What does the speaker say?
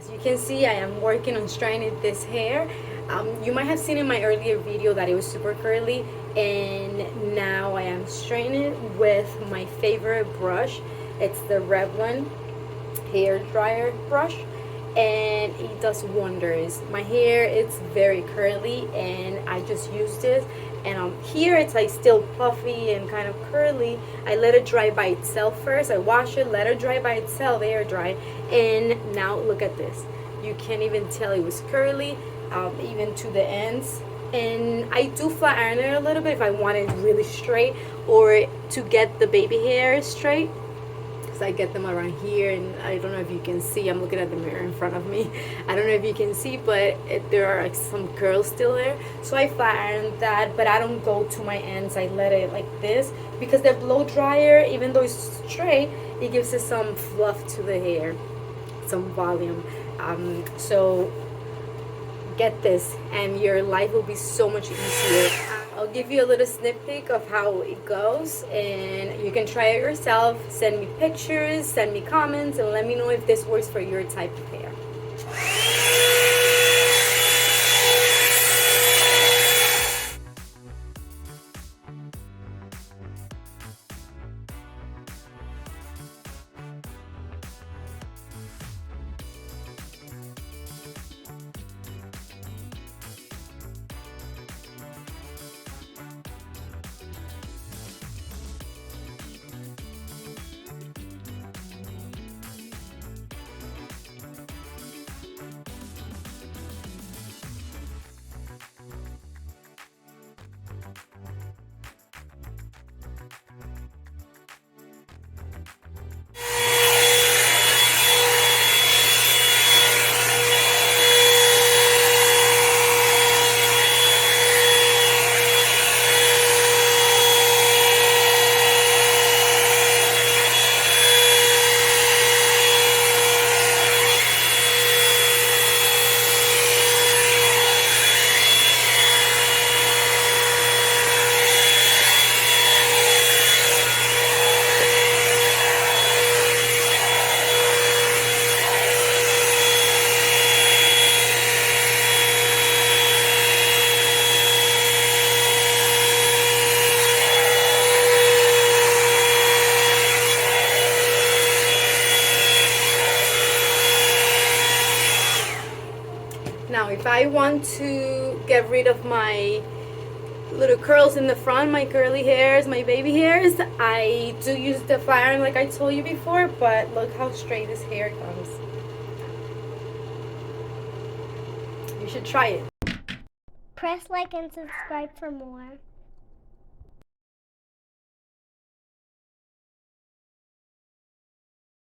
As you can see, I am working on straightening this hair. You might have seen in my earlier video that it was super curly, and now I am straightening it with my favorite brush. It's the Revlon hair dryer brush, and it does wonders. My hair is very curly, and I just use this, and here it's like still puffy and kind of curly. I let it dry by itself first. I wash it, let it dry by itself, air dry, and now look at this. You can't even tell it was curly, even to the ends. And I do flat iron it a little bit if I want it really straight, or to get the baby hair straight. I get them around here, and I don't know if you can see. I'm looking at the mirror in front of me. I don't know if you can see, but there are like some curls still there, so I flat iron that, but I don't go to my ends. I let it like this because the blow dryer, even though it's straight, it gives it some fluff to the hair, some volume. So get this and your life will be so much easier. I'll give you a little sneak peek of how it goes, and you can try it yourself. Send me pictures, send me comments, and let me know if this works for your type of hair. Now, if I want to get rid of my little curls in the front, my curly hairs, my baby hairs, I do use the flat iron like I told you before, but look how straight this hair comes. You should try it. Press like and subscribe for more.